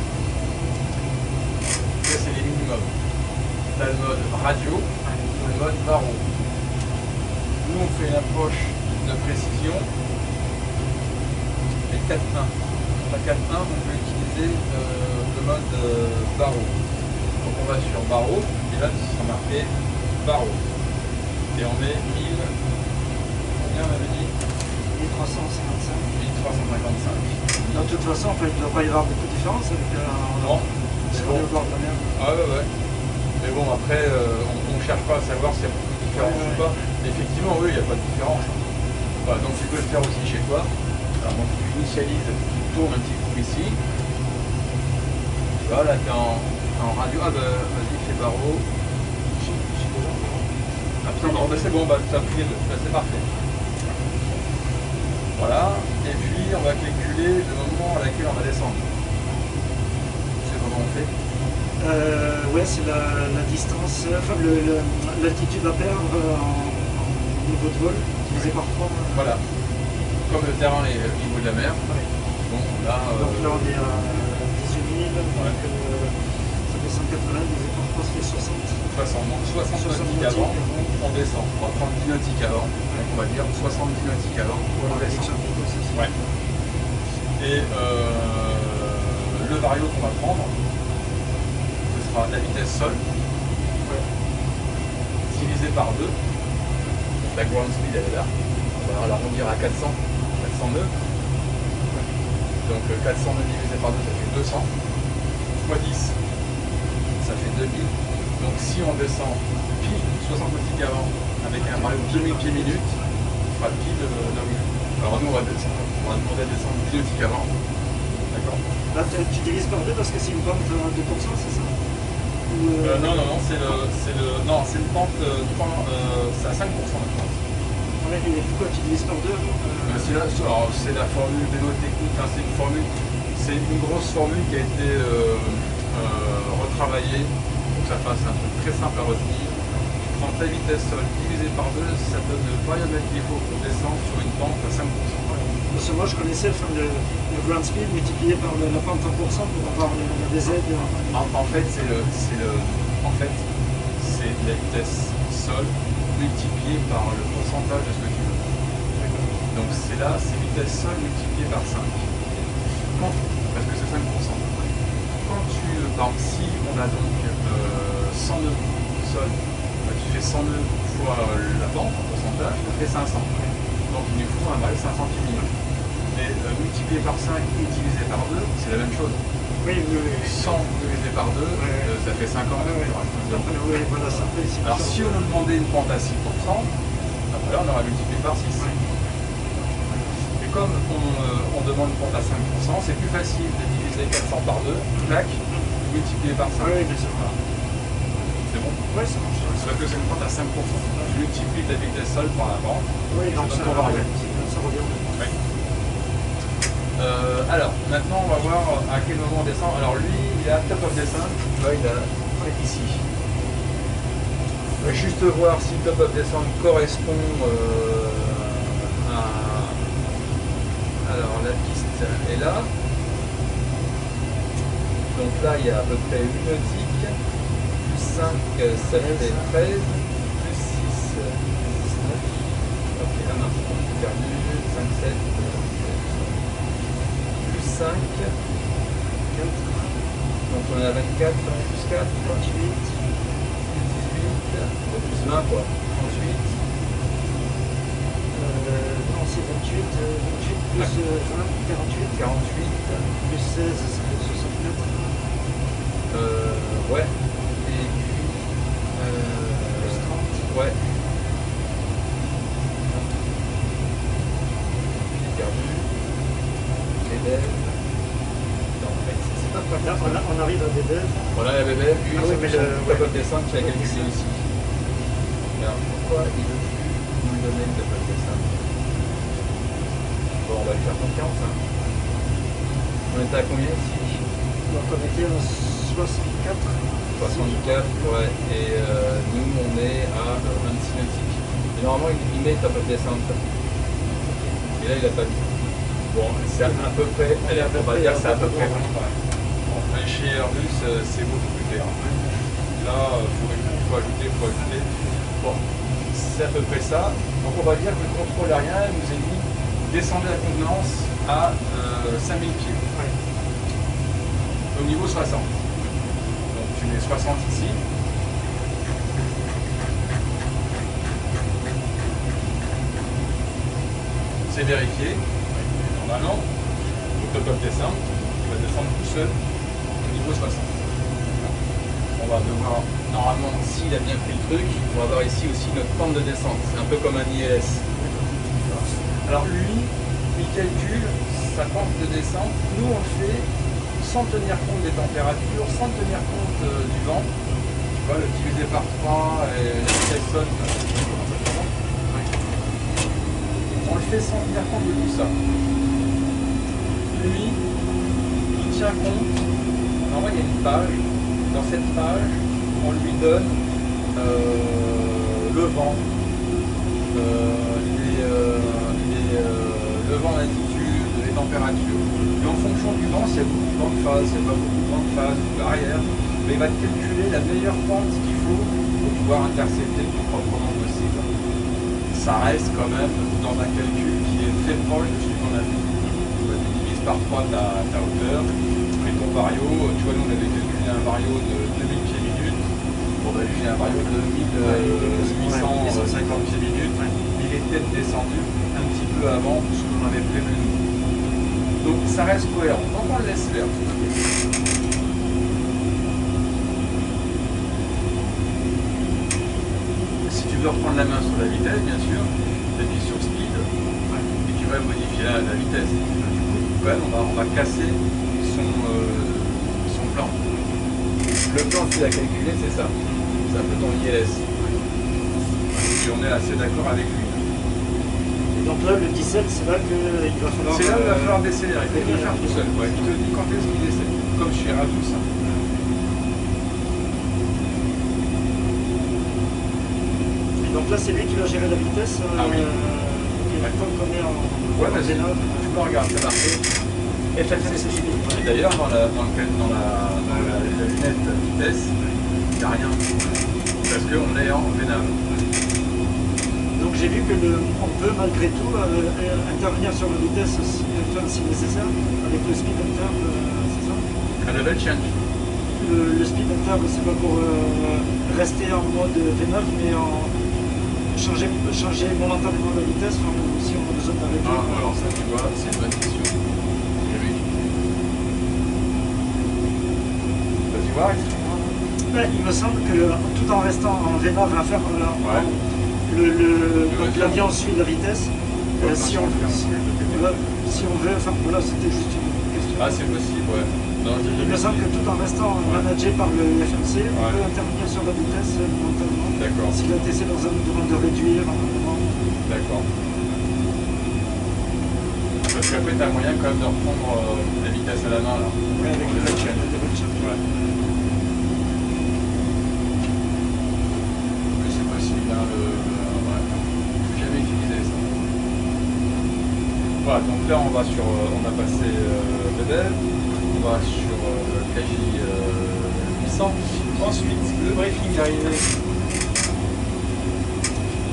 Ça, c'est les minimums. Tu as le mode radio et le mode barreau. Nous, on fait une approche de précision. Et 4.1. À 4.1, on peut utiliser le mode barreau. Donc, on va sur barreau, et là, ça sera marqué barreau. Et on est 1000, combien on avait dit 1355. 1355. De toute façon, il ne doit pas y avoir beaucoup de différence avec Non. sur Bon. le bord de la mer. Ah ouais. Mais bon, après, on ne cherche pas à savoir s'il y a beaucoup de différence ou pas. Effectivement, oui, il n'y a pas de différence. Voilà, donc tu peux le faire aussi chez toi. Alors, donc tu initialises, tu tournes un petit coup ici. Tu vois, là, tu es en radio. Ah bah, vas-y, fais barreau. Absolument, c'est bon, tu as pris les deux, c'est parfait. Voilà, et puis on va calculer le moment à laquelle on va descendre. Tu sais comment on fait? Ouais, c'est la distance, enfin l'altitude à perdre en niveau de vol, divisé par 3. Voilà, comme le terrain est au niveau de la mer. Ouais. Bon, là, Donc là on est à 18 000, donc ça fait 180, divisé par 3, ça fait 60. 60 nautiques avant, on descend. On va prendre 10 nautiques avant, donc on va dire 70 nautiques avant, on descend. Ouais. Et le vario qu'on va prendre, ce sera la vitesse sol, divisé par 2. La ground speed elle est là. On va l'arrondir à 400, 409. Donc 409 divisé par 2, ça fait 200. Fois 10, ça fait 2000. Donc si on descend pile 60 nautiques avant avec un vario de 2000 pieds minutes, on fera pile 2000. Alors nous on va demander à descendre 10 nautiques avant. D'accord. Là tu divises par 2 parce que c'est une pente de 2%, c'est ça? Non, c'est une pente c'est à 5% maintenant. Ouais, et pourquoi tu divises par 2 C'est la formule vélo-technique, hein, c'est une grosse formule qui a été retravaillée pour que ça fasse un truc très simple à retenir. Tu prends ta vitesse sol divisée par 2, ça donne le variable qu'il faut pour descendre sur une pente à 5%. Parce que moi je connaissais le ground speed multiplié par la pente en pourcent pour avoir la DZ. En fait, c'est la vitesse sol multipliée par le pourcentage de ce que tu veux. Donc c'est vitesse sol multipliée par 5. Parce que c'est 5%. Quand par exemple, si on a donc 100 nœuds sol, tu fais 100 nœuds fois la pente en pourcentage, ça fait 500. Donc il nous faut un vario 500 km. Mais multiplié par 5 ou divisé par 2, c'est la même chose. Oui. 100 divisé par 2, ça fait 50. Voilà, ça fait 6%. Alors si on nous demandait une pente à 6%, après on aurait multiplié par 6. Et comme on demande une pente à 5%, c'est plus facile de diviser 400 par 2, clac, multiplié par 5. Oui, bien sûr. C'est bon? Oui, ça marche. C'est parce que c'est une pente à 5%. Tu multiplies ta vitesse sol par la pente. Oui, donc ça revient. Oui. Alors, maintenant on va voir à quel moment on descend. Alors lui, il est à top of descent, tu vois, il est ici. On va juste voir si top of descent correspond à... Alors la piste est là. Donc là, il y a à peu près 8 nautiques, plus 5, ça fait 13, plus 6, 19. Ok, ah non, j'ai perdu, 5, 7, 5, 4, on est à 24, on est plus 4, 28. 18, plus 20 quoi. 38. Non, c'est 28. 28 plus 20, 48. 48. Plus 16, ça fait 64. Ouais. Et puis. Plus 30. Ouais. J'ai perdu. Les belles. Non, en fait, c'est pas Là, on arrive à des devs. Voilà la bébé. Lui, Ah oui, mais le- ouais. Table descente qui a calculé ici. Alors pourquoi il veut plus nous donner une table descente? Bon, on va le faire confiance. Hein. On était à combien ici? Donc on était à 64. 64, ouais. Et nous, on est à 26, 26. Et normalement, il met table descente. Et là, il a pas mis. Bon, c'est à peu près. Allez, on va dire que c'est à peu près. Bon, chez Airbus, c'est beaucoup plus clair. Là, il faut ajouter, Bon, c'est à peu près ça. Donc on va dire que le contrôle aérien nous a dit descendez la contenance à 5000 pieds. Ouais. Au niveau 60. Donc tu mets 60 ici. C'est vérifié. Normalement, le top descendre, il va descendre tout seul au niveau 60. On va devoir, normalement, s'il a bien pris le truc, on va avoir ici aussi notre pente de descente. C'est un peu comme un ILS. Alors lui, il calcule sa pente de descente. Nous, on le fait sans tenir compte des températures, sans tenir compte du vent. Tu vois, le divisé par 3 et la vitesse sonne. On le fait sans tenir compte de tout ça. Lui, il tient compte. Normalement, il y a une page. Dans cette page, on lui donne le vent, le vent d'altitude, les températures. Et en fonction du vent, s'il y a beaucoup de vent de face, s'il n'y a pas beaucoup de vent de face, ou arrière, il va calculer la meilleure pente qu'il faut pour pouvoir intercepter le plus proprement possible. Ça reste quand même dans un calcul qui est très proche de celui qu'on a fait. Tu divises par 3 ta hauteur, tu fais ton vario, tu vois, nous on avait calculé un vario de 2000 pieds minutes, on avait fait un vario de 1850 pieds minutes, il est peut-être descendu un petit peu avant ce qu'on avait prévu nous. Donc ça reste cohérent, donc on le laisse faire. Si tu veux reprendre la main sur la vitesse, bien sûr, tu appuies sur speed et tu vas modifier la vitesse. Du coup, on va casser son plan. Le plan qu'il a calculé, c'est ça. C'est un peu ton ILS. Et on est assez d'accord avec lui. Et donc là, le 17, c'est là qu'il va falloir. C'est là où il va falloir décélérer. Il faut le faire tout seul. Ouais. Il te dit quand est-ce qu'il décèle. Comme chez Airbus. Et donc là, c'est lui qui va gérer la vitesse. Ah oui. Et maintenant qu'on est en. Ouais, vas-y. Tu peux regarder, c'est marqué. FMC Speed. Et d'ailleurs, dans la lunette vitesse, il n'y a rien. Parce qu'on est en VNAV. Donc j'ai vu que on peut malgré tout intervenir sur la vitesse si nécessaire, avec le speed inter, c'est ça? Un level change. Le speed inter, c'est pas pour rester en mode V9, mais en changer momentanément la vitesse si on a besoin d'arrêter. Ah, alors ça, tu vois, c'est une bonne question. Vas-y voir, explique-moi. Il me semble que tout en restant en V9 à faire donc l'avion suit la vitesse. Si on veut, enfin voilà, c'était juste une question. Ah, c'est possible, ouais. Non, Il me semble que tout en restant managé par le FMC, on peut intervenir sur la vitesse momentanément. D'accord. Si la TC dans un demande de réduire un moment. D'accord. Parce qu'après, tu as moyen quand même de reprendre la vitesse à la main, là. Oui, avec le level change. Ouais. Oui, c'est possible, hein, j'ai jamais utilisé ça. Voilà, donc là, on a passé le dev, on va sur KJ 800. Ensuite, le briefing est arrivé.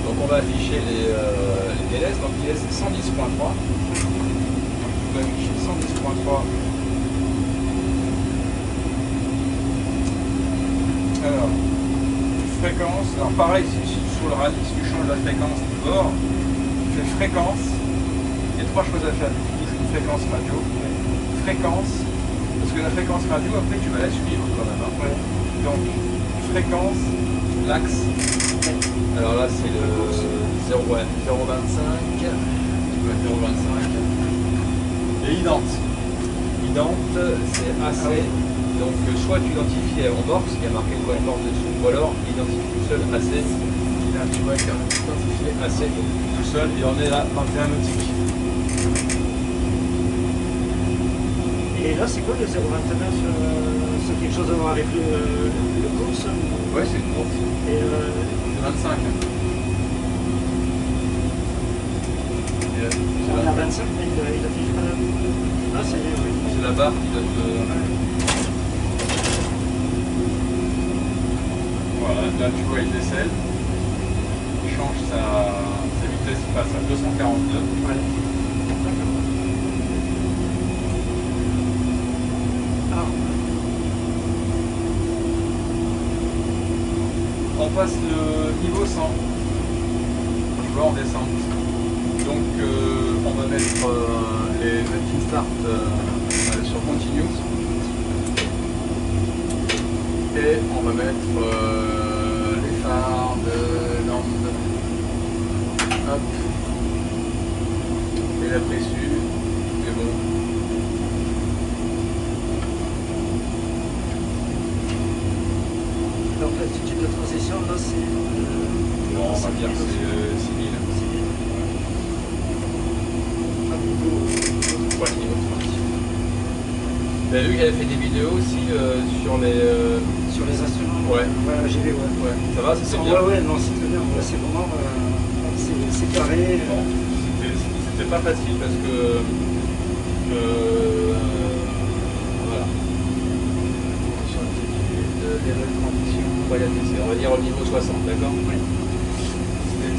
Donc on va afficher les TLS, donc ILS 110.3. On va afficher 110.3. Alors, fréquence. Alors pareil, sur le radis, si tu changes la fréquence du bord, tu fais fréquence. Il y a trois choses à faire. Tu touches une fréquence radio. Fréquence. Parce que la fréquence radio, après, tu vas la suivre quand même. Hein. Donc, fréquence, l'axe. Alors là, c'est le 0,25. 0,25. Et idente. Idente, c'est AC. Donc soit tu identifies en box, il y a marqué une boîte morte dessous, ou alors identifie tout seul AC. Là tu vois qu'il y a identifié AC tout seul et on est là 21 nautiques. Et là c'est quoi le 0,29 c'est quelque chose à voir avec le course Ouais, c'est une course. Et c'est 25. on a 25 mais il affiche pas là. Ah c'est la barre qui donne Voilà, là tu vois il décèle, il change sa vitesse, il passe à 242. Ouais. Alors. On passe le niveau 100, tu vois en descente. Donc on va mettre les engine start sur continue. Et on va mettre les phares de lampe. Hop. Et la préçu. C'est bon. Donc l'altitude de transition là c'est... Bon, on va dire c'est 6000. Voilà, niveau de transition. Vous avez vu qu'elle a fait des vidéos aussi sur les instruments. Ouais. J'ai vu, ouais. Ça va, c'est bien. Ouais, non, c'est très bien. Ouais, c'est vraiment c'est carré. Bon, c'était pas facile parce que voilà. Sur l'altitude, les règles de transition, on va dire au niveau 60, d'accord? Oui.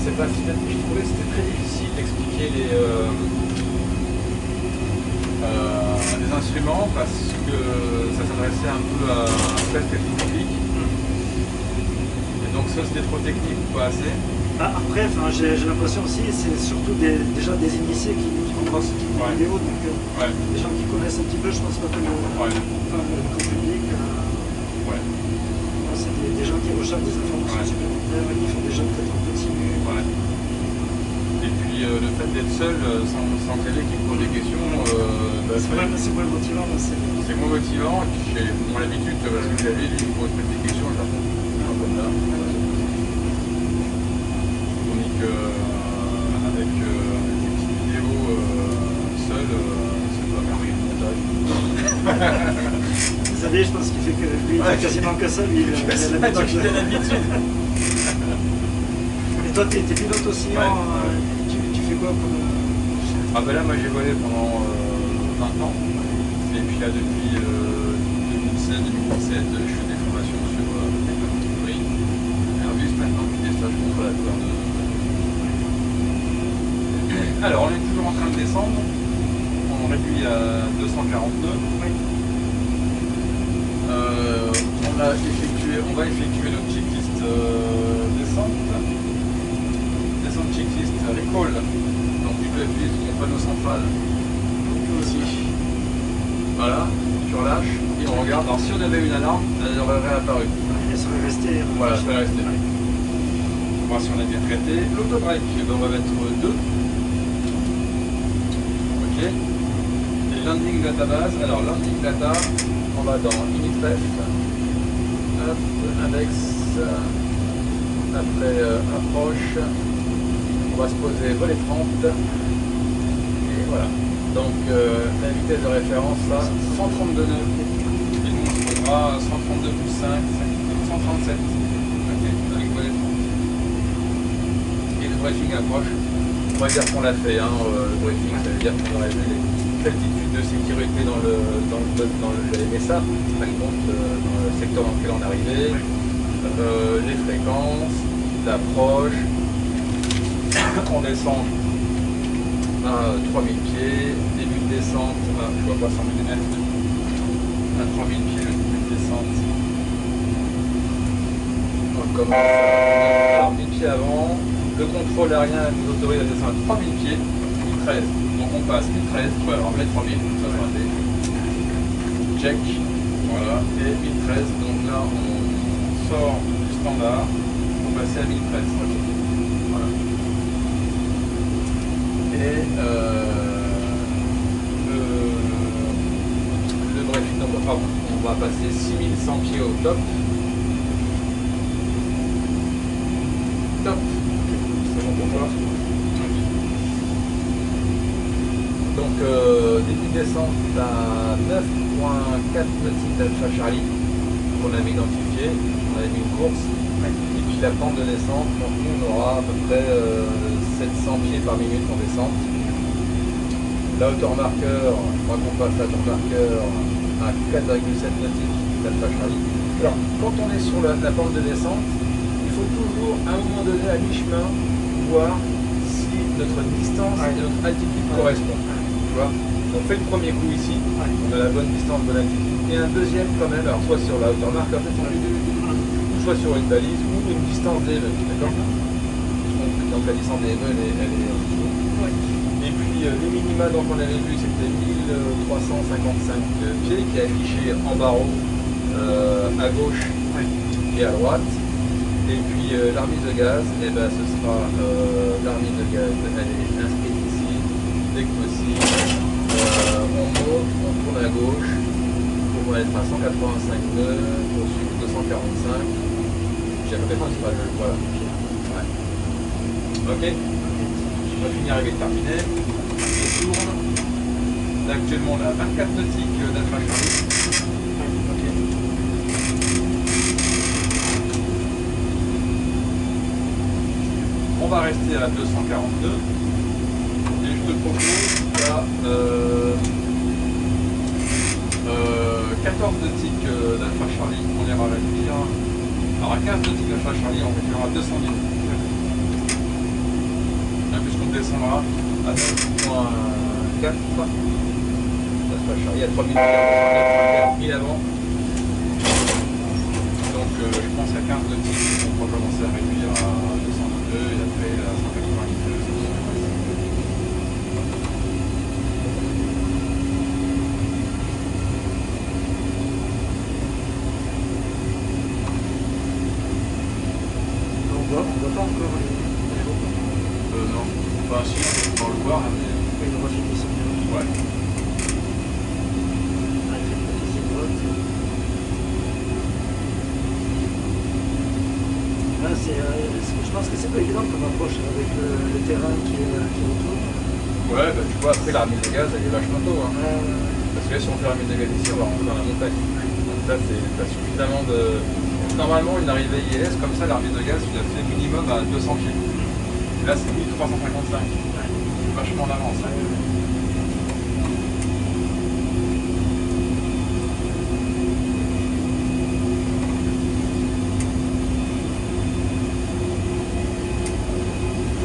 C'est pas si je trouvais que c'était très difficile d'expliquer les instruments parce que ça s'adressait un peu à presque tout le public. Et donc ça c'était trop technique ou pas assez. Après, j'ai l'impression aussi, c'est surtout déjà des initiés qui vont voir ce type de vidéo, donc des gens qui connaissent un petit peu, je pense pas que le grand public. C'est des gens qui recherchent des informations supplémentaires, qui font des jeux peut-être en continu. Et puis le fait d'être seul, sans télé qui me pose des questions, c'est moins motivant. C'est moins motivant, et puis j'ai moins l'habitude parce que j'avais lui qui pose des questions, je la réponds comme là. Donc avec des petites vidéos seul, c'est pas marqué de montage. Vous savez, je pense qu'il fait que lui, il fait quasiment que ça, lui, il a l'habitude. Et toi, t'es pilote aussi, tu fais quoi comme... Ah ben là, moi j'ai volé pendant 20 ans. Et puis là, depuis 2016-2017, je fais des formations sur les catégories. Airbus maintenant, puis des stages contrôlateurs de... Alors, on est toujours en train de descendre. On réduit à 242. On va effectuer notre checklist descente. Descente checklist recall. Donc tu peux appuyer sur ton panneau central. Aussi. Voilà, tu relâches et on regarde. Alors si on avait une alarme, elle aurait réapparu. Elle serait restée. Voilà, elle serait restée. On va voir si on a bien traité. L'autobreak, on va mettre 2. Ok. Et landing database. Alors landing data, on va dans initRef. Hop, index. Après approche. On va se poser volet 30. Et voilà. Donc la vitesse de référence là, 132 nœuds. Et nous on se posera 132 plus 5, 137. Ok, avec volet 30. Et le briefing approche. On va dire qu'on l'a fait, hein, le briefing, ça veut dire qu'on aurait vu l'altitude de sécurité dans j'avais mis ça, par contre, dans le secteur dans lequel on arrivait, les fréquences, l'approche, on descend à 3000 pieds, début de descente, je vois pas 100 mm, à 3000 pieds le début de descente, on commence alors 1000 pieds avant, le contrôle aérien nous autorise à descendre à 3000 pieds, 1013. Donc on passe 1013, voilà, on met 3000, ça va rater. Check, voilà, et 1013, donc là on sort du standard pour passer à 1013. Voilà. Et le briefing, donc on va passer 6100 pieds au top. Top, c'est bon pour toi. Donc début de descente à 9.4 nautiques d'Alpha Charlie qu'on avait identifié, on avait mis une course, et puis la pente de descente, donc nous on aura à peu près 700 pieds par minute en descente. La hauteur marqueur, on passe la hauteur marqueur à 4,7 nautiques d'Alpha Charlie. Alors quand on est sur la pente de descente, il faut toujours à un moment donné à mi-chemin voir si notre distance et notre altitude correspondent. On fait le premier coup ici, on a la bonne distance, bonne altitude, et un deuxième quand même, alors soit sur la hauteur marqueur, soit sur une balise ou une distance d'Even, d'accord? Donc la distance d'Even elle est en dessous. Et puis les minima, donc on avait vu, c'était 1355 pieds qui est affiché en barreau à gauche et à droite. Et puis l'armise de gaz, et ben, ce sera l'armise de gaz, elle est inscrite ici, dès que possible. On monte, on tourne à gauche pour être à 185 nœuds, pour suivre 245. J'ai à peu près principal, voilà. Ouais. Ok. On va finir avec terminé. On tourne. Là actuellement on a 24 nautiques d'Alpha Charlie. Ok. On va rester à 242. Et je te propose là 14 nautiques d'Alpha Charlie, on ira réduire. Alors à 15 nautiques d'Alpha Charlie, on réduira 200 000. Puisqu'on descendra à 9.4 d'Alpha Charlie, à 3000 avant. Donc je pense à 15 nautiques, on va commencer à réduire à 202 et après à 192. On ne voit pas encore les non. Enfin, si, on va le voir, mais... Oui, le reflet qui sont bien. Ouais. Là, je pense que c'est pas évident comme approche avec le terrain qui est autour. Ouais, bah tu vois, après la remise de gaz, elle est vachement tôt. Hein. Parce que là, si on fait la remise de gaz ici, on va rentrer dans la montagne. Donc là, t'as suffisamment de... Normalement, une arrivée ILS, comme ça, la remise de gaz, tu l'as fait minimum à 200 pieds. Et là, c'est 1355. C'est vachement en avance. Hein.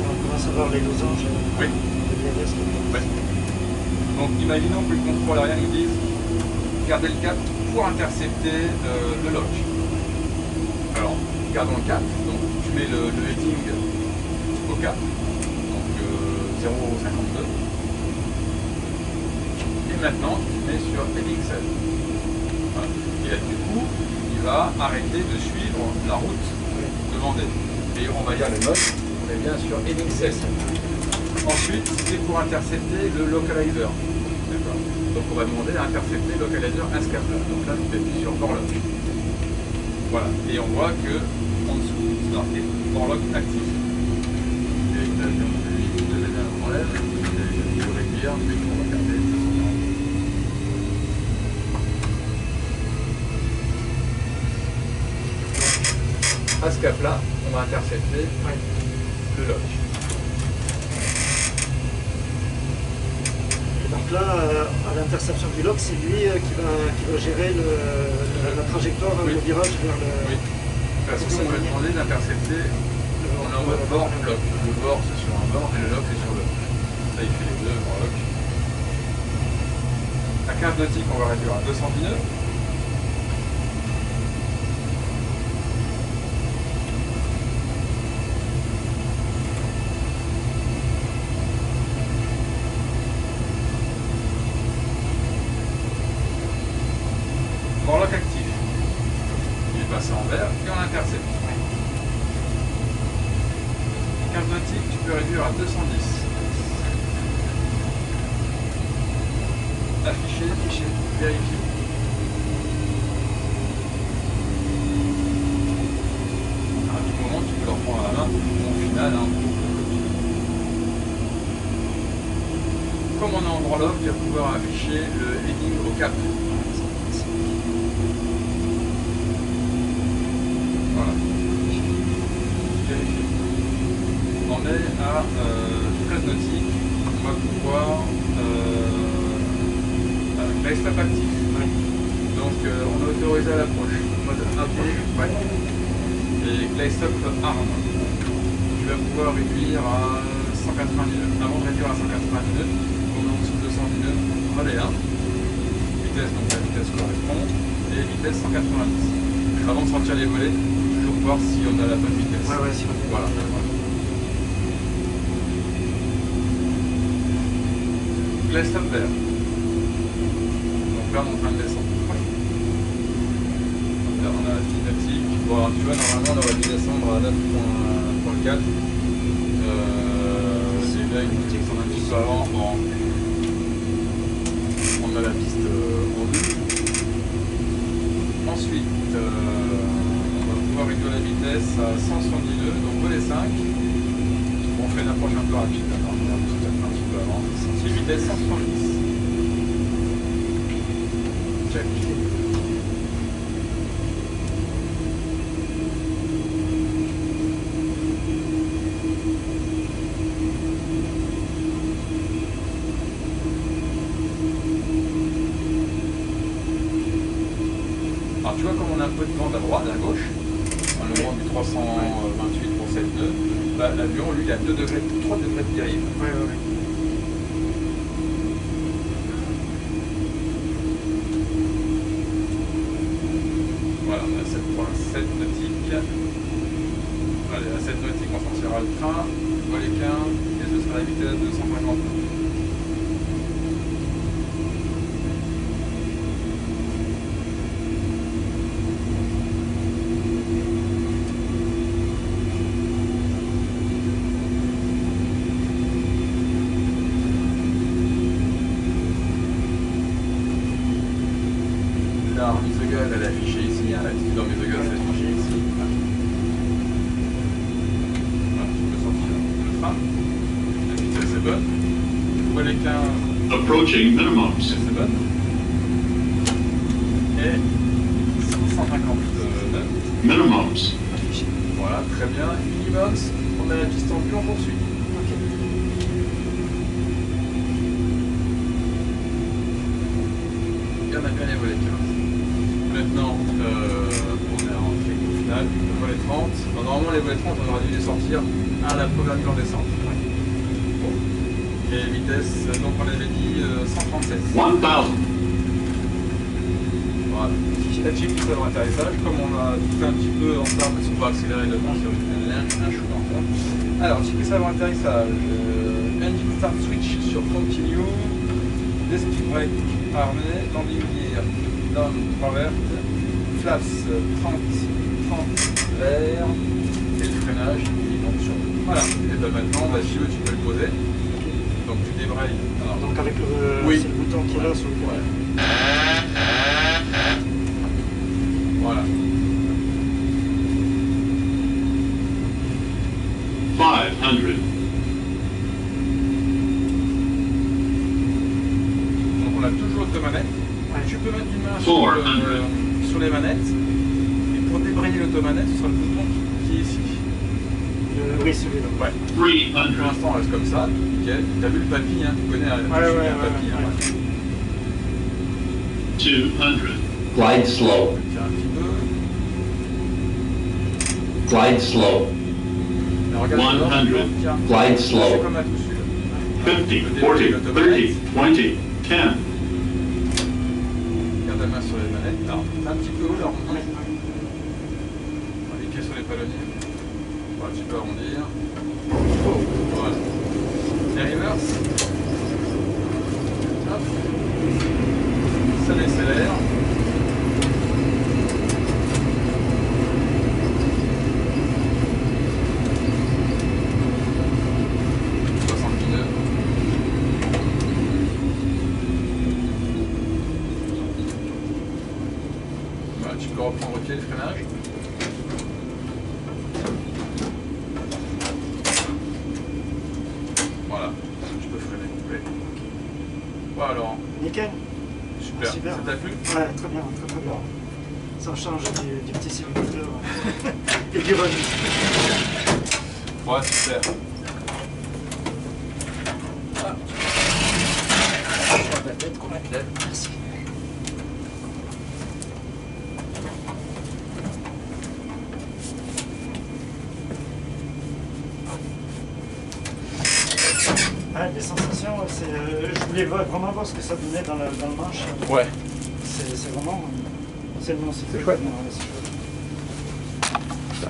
On commence à voir les losanges Oui. de l'ILS. Ouais. Donc, imaginons que le contrôle aérien nous dise gardez le cap pour intercepter le lock. Alors, gardons le cap. Donc, tu mets le heading au cap. Donc, 0,52. Et maintenant, tu mets sur heading 16. Voilà. Et là, du coup, il va arrêter de suivre la route demandée. Et on va dire le mode, on est bien sur heading 16. Ensuite, c'est pour intercepter le localizer. D'accord. Donc on va demander à intercepter le localizer ASCAP. Donc là, tu appuies sur Borlock. Voilà. Et on voit que en dessous, c'est marqué Borlock actif. Et l'avion, lui, de la enlève. Il faut réduire, mais on va garder 240. ASCAP là, on va intercepter le lock. Donc là, à l'interception du lock, c'est lui qui va gérer la trajectoire, le virage vers le... Oui, parce qu'on va demander d'intercepter, on est en mode bord, lock. Le bord c'est sur un bord et le lock c'est sur l'autre. Là il fait les deux, en lock. À 15 nautiques, on va réduire à 210 nœuds. affiché, vérifié. À tout moment, tu peux leur prendre à la main. Au final, hein, comme on est en droit lock, tu vas pouvoir afficher le heading au cap. Voilà. Vérifié. On en est à 13 nautiques. On va pouvoir Glidestop actif. Donc on est autorisé à l'approche. Mode AD, ouais. Et Glidestop arm. Tu vas pouvoir réduire à 180 nœuds. Avant de réduire à 180 nœuds, on est en dessous de 210 nœuds. On va aller là. Vitesse, donc la vitesse correspond. Et vitesse 190. Avant de sortir les volets, toujours voir si on a la bonne vitesse. Ouais, si on voilà. Glidestop vert. Donc là, on est en train de descendre. Là, on a la petite nautique. Bon, alors, tu vois, normalement, on aurait dû descendre à 9.4. C'est là une nautique qu'on a un petit peu avant. Bon, on a la piste en deux. Ensuite, on va pouvoir réduire la vitesse à 170 nœuds, donc volet 5. On fait une approche un peu rapide, on va un petit peu avant. C'est vitesse 170. Check. Alors tu vois comme on a un peu de vent à droite, à gauche, le vent du 328 pour 7 nœuds, bah, l'avion lui il a 2 degrés, 3 degrés de dérive. Voilà, on a 7.7 nautiques. Allez, à 7 nautiques on sortira le train, volet 15, et ce sera la vitesse de 150 nœuds. La remise de gaz, elle est affichée ici, hein, l'attitude de remise de gaz est affichée ici. Voilà, tu peux sortir le train. La vitesse est bonne. Tu vois les 15. Approaching minimums. C'est bonne. Et 159. Minimums. Voilà, très bien. Minimums, on a la piste en vue, on poursuit. Et on a bien les volets 15. Maintenant, on est en au final, le volet 30. Alors, normalement, les volets 30, on aurait dû les sortir à la première mise en descente. Bon. Et vitesse, donc on avait dit 137. 1000. Voilà. La checklist avant atterrissage, comme on a fait un petit peu en retard parce qu'on va accélérer le vent sur un chou d'enfant. Alors, checklist avant atterrissage, engine start switch sur continue, disc brake armé, landing gear down travert, flaps 30 vert et le freinage qui monte sur. Voilà, et bien maintenant, bah, si tu veux, tu peux le poser. Donc tu débrayes. Alors, Donc avec le, oui. c'est le bouton qui est là sur le ouais. Voilà. 500. Donc on a toujours l'automanette. Tu peux mettre une main sur les manettes. Et pour débrayer l'automanette, ce sera le bouton qui est ici. oui, celui-là. Ouais. 300. Pour l'instant, on reste comme ça. Nickel. T'as vu le papy, hein, tu connais le papy. Ouais. Hein, 200. Glide slow. Tiens, un petit peu. Glide slow. Alors, regarde, 100. tiens, Glide c'est slow. comme à tout celui-là. 50, 40, 30, 20, 10. Garde la main sur les manettes. Alors, un petit peu haut, là. On va cliquer sur les palonniers. Voilà, tu peux arrondir. Oh, voilà. Et reverse. Hop. Ça décélère. peux reprendre pied le freinage. Voilà, je peux freiner complet. Voilà Laurent. Nickel. Super. Ah, super. Ça t'a plu? Ouais, très bien, très bien. Ça change du petit simulateur et du remise. Ouais, super. Ah. La tête qu'on la tête. Merci. Ah, les sensations, je voulais vraiment voir ce que ça donnait dans le manche. Ouais. C'est vraiment... C'est chouette. Ça.